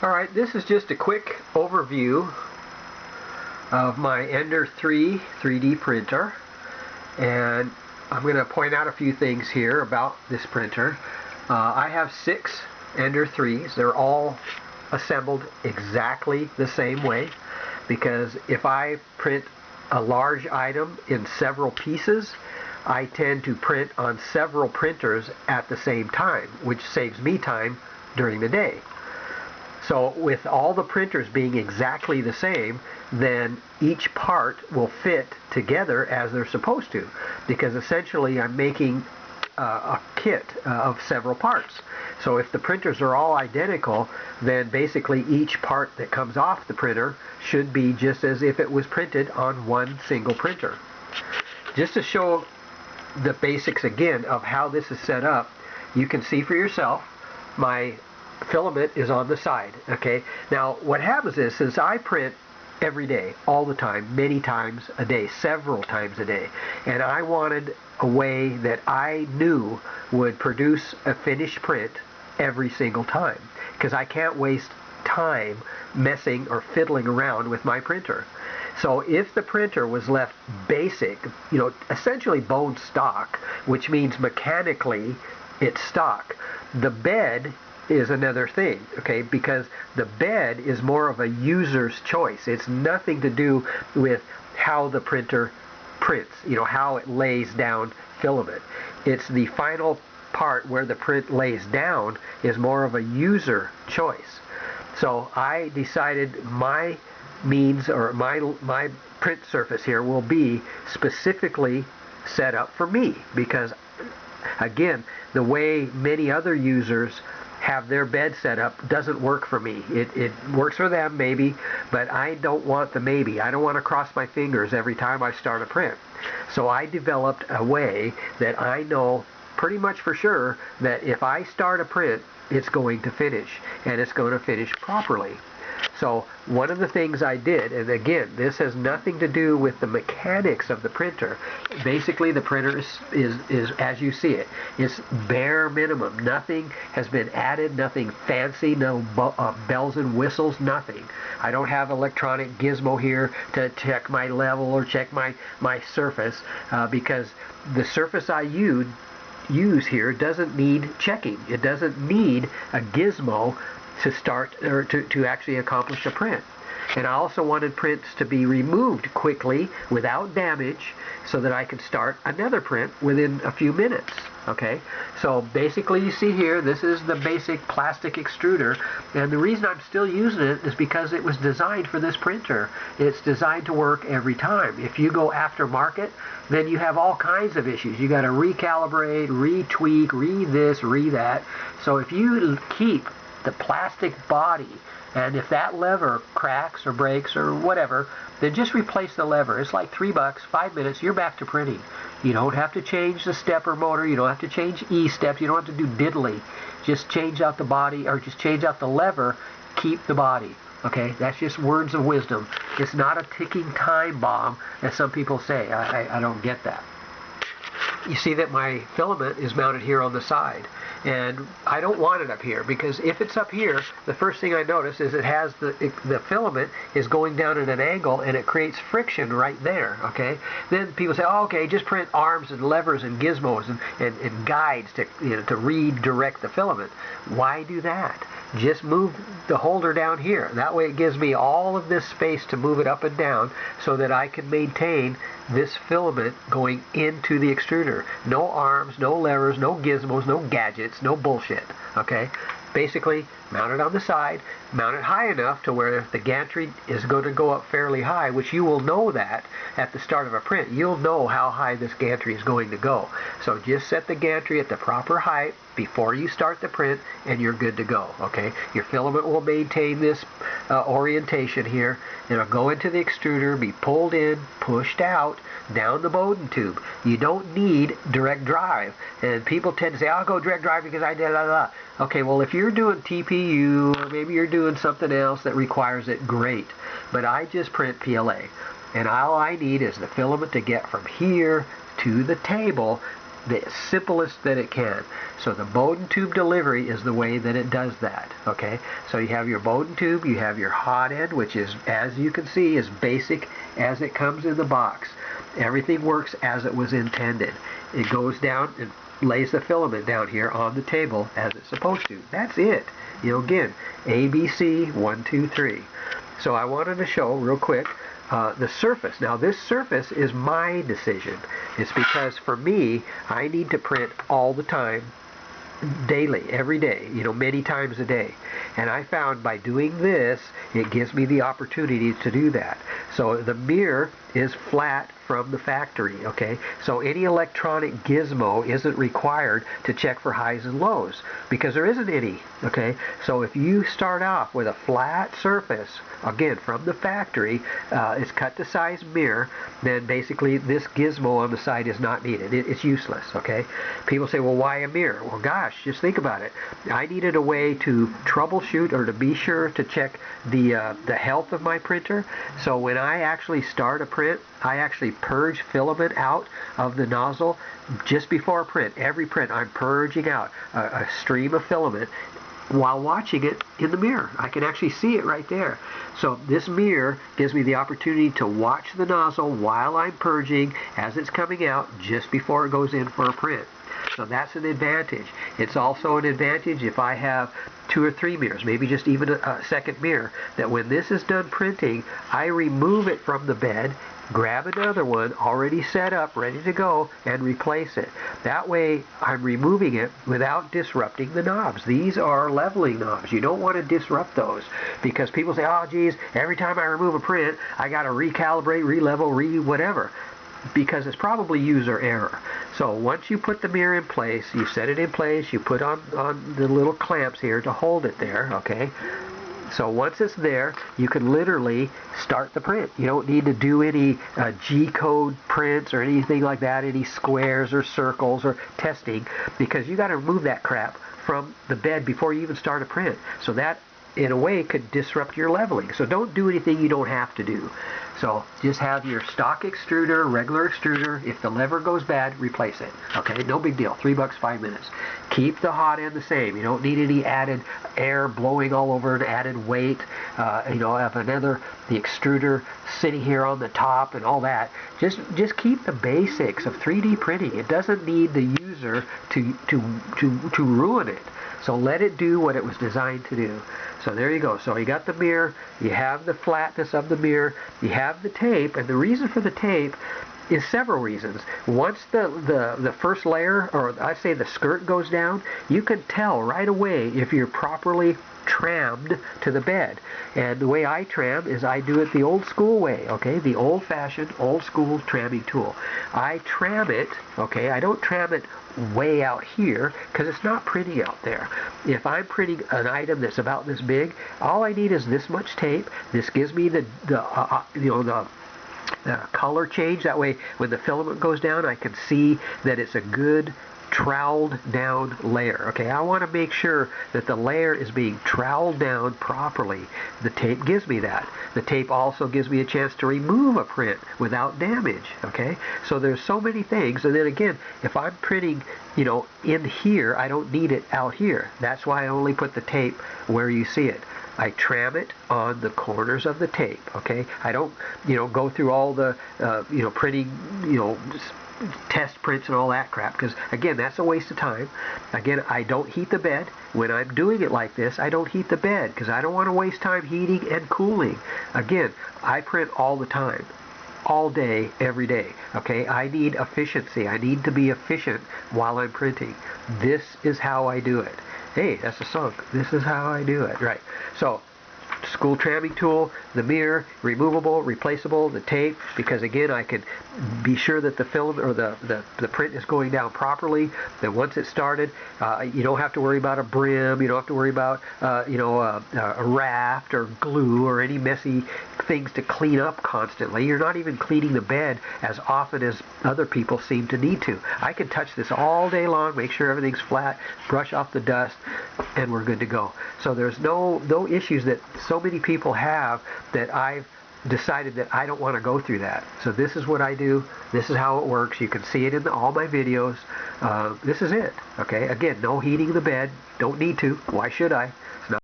Alright, this is just a quick overview of my ENDER 3 3D printer, and I'm going to point out a few things here about this printer. I have 6 ENDER 3s. They're all assembled exactly the same way, because if I print a large item in several pieces, I tend to print on several printers at the same time, which saves me time during the day. So with all the printers being exactly the same, then each part will fit together as they're supposed to, because essentially I'm making a kit of several parts. So if the printers are all identical, then basically each part that comes off the printer should be just as if it was printed on one single printer. Just to show the basics again of how this is set up, you can see for yourself my filament is on the side. Okay, now what happens is, since I print every day, all the time, many times a day, several times a day, and I wanted a way that I knew would produce a finished print every single time, because I can't waste time messing or fiddling around with my printer. So if the printer was left basic, essentially bone stock, which means mechanically it's stock, the bed is another thing, okay, because the bed is more of a user's choice. It's nothing to do with how the printer prints, how it lays down filament. It's the final part where the print lays down is more of a user choice. So I decided my means, or my print surface here, will be specifically set up for me, because again, the way many other users have their bed set up doesn't work for me. It works for them maybe, but I don't want the maybe. I don't want to cross my fingers every time I start a print. So I developed a way that I know pretty much for sure that if I start a print, it's going to finish, and it's going to finish properly. So one of the things I did, and again, this has nothing to do with the mechanics of the printer. Basically, the printer is as you see it. It's bare minimum. Nothing has been added, nothing fancy, no bells and whistles, nothing. I don't have electronic gizmo here to check my level or check my surface, because the surface I use here doesn't need checking. It doesn't need a gizmo to start, or to actually accomplish a print. And I also wanted prints to be removed quickly without damage, so that I could start another print within a few minutes. Okay, so basically you see here, this is the basic plastic extruder, and the reason I'm still using it is because it was designed for this printer. It's designed to work every time. If you go aftermarket, then you have all kinds of issues. You got to recalibrate, retweak, re-this, re-that. So if you keep the plastic body, and if that lever cracks or breaks or whatever, then just replace the lever. It's like $3, 5 minutes, you're back to printing. You don't have to change the stepper motor, you don't have to change E-steps, you don't have to do diddly. Just change out the body, or just change out the lever, keep the body. Okay, that's just words of wisdom. It's not a ticking time bomb, as some people say. I don't get that. You see that my filament is mounted here on the side, and I don't want it up here, because if it's up here, the first thing I notice is it has the filament is going down at an angle, and it creates friction right there. Okay, then people say, oh, okay, just print arms and levers and gizmos and guides to redirect the filament. Why do that? Just move the holder down here. That way it gives me all of this space to move it up and down, so that I can maintain this filament going into the extruder. No arms, no levers, no gizmos, no gadgets, no bullshit. Okay? Basically, mount it on the side, mount it high enough to where the gantry is going to go up fairly high, which you will know that at the start of a print. You'll know how high this gantry is going to go. So just set the gantry at the proper height before you start the print, and you're good to go. Okay? Your filament will maintain this orientation here. It'll go into the extruder, be pulled in, pushed out, down the Bowden tube. You don't need direct drive. And people tend to say, I'll go direct drive because I did blah, blah. Okay, well, if you're doing TPU, or maybe you're doing something else that requires it, great. But I just print PLA. And all I need is the filament to get from here to the table the simplest that it can. So the Bowden tube delivery is the way that it does that. Okay, so you have your Bowden tube, you have your hot end, which is, as you can see, is basic as it comes in the box. Everything works as it was intended. It goes down and lays the filament down here on the table as it's supposed to. That's it. You know, again, ABC 1, 2, 3. So I wanted to show real quick the surface. Now this surface is my decision. It's because for me, I need to print all the time, daily, every day, you know, many times a day. And I found by doing this, it gives me the opportunity to do that. So the mirror is flat from the factory, okay? So any electronic gizmo isn't required to check for highs and lows because there isn't any, okay? So if you start off with a flat surface, again, from the factory, it's cut to size mirror, then basically this gizmo on the side is not needed. It's useless, okay? People say, well, why a mirror? Well, gosh, just think about it. I needed a way to troubleshoot or to be sure to check the health of my printer. So when I actually start a print, I actually purge filament out of the nozzle just before a print. Every print, I'm purging out a stream of filament while watching it in the mirror. I can actually see it right there. So this mirror gives me the opportunity to watch the nozzle while I'm purging as it's coming out just before it goes in for a print. So that's an advantage. It's also an advantage if I have 2 or 3 mirrors, maybe just even a second mirror, that when this is done printing, I remove it from the bed, grab another one already set up, ready to go, and replace it. That way I'm removing it without disrupting the knobs. These are leveling knobs. You don't want to disrupt those because people say, oh geez, every time I remove a print I got to recalibrate, re-level, whatever, because it's probably user error. So once you put the mirror in place, you set it in place, you put on the little clamps here to hold it there, okay? So once it's there, you can literally start the print. You don't need to do any G-code prints or anything like that, any squares or circles or testing, because you got to remove that crap from the bed before you even start a print. So that, in a way, could disrupt your leveling. So don't do anything you don't have to do. So just have your stock extruder, regular extruder. If the lever goes bad, replace it. Okay, no big deal. $3, 5 minutes. Keep the hot end the same. You don't need any added air blowing all over it, added weight. You know, have the extruder sitting here on the top and all that. Just keep the basics of 3D printing. It doesn't need the user to ruin it. So let it do what it was designed to do. So there you go. So you got the mirror, you have the flatness of the mirror, you have the tape, and the reason for the tape is several reasons. Once the first layer, or I say the skirt, goes down, you can tell right away if you're properly trammed to the bed. And the way I tram is I do it the old school way, okay? The old-fashioned, old-school tramming tool. I tram it, okay? I don't tram it way out here because it's not pretty out there. If I'm printing an item that's about this big, all I need is this much tape. This gives me the color change. That way when the filament goes down, I can see that it's a good troweled down layer. Okay, I want to make sure that the layer is being troweled down properly. The tape gives me that. The tape also gives me a chance to remove a print without damage. Okay, so there's so many things. And then again, if I'm printing, you know, in here, I don't need it out here. That's why I only put the tape where you see it. I tram it on the corners of the tape. Okay, I don't, you know, go through all the, printing, test prints and all that crap, because again, that's a waste of time. Again, I don't heat the bed. When I'm doing it like this, I don't heat the bed because I don't want to waste time heating and cooling. Again, I print all the time, all day, every day. Okay, I need efficiency. I need to be efficient while I'm printing. This is how I do it. Hey, that's a song. This is how I do it. Right. So school tramming tool, the mirror, removable, replaceable, the tape, because again, I can be sure that the film or the print is going down properly. That once it's started, you don't have to worry about a brim, you don't have to worry about a raft or glue or any messy things to clean up constantly. You're not even cleaning the bed as often as other people seem to need to. I can touch this all day long, make sure everything's flat, brush off the dust, and we're good to go. So there's no issues that so many people have that I've decided that I don't want to go through that. So this is what I do. This is how it works. You can see it in all my videos. This is it. Okay. Again, no heating the bed. Don't need to. Why should I? It's not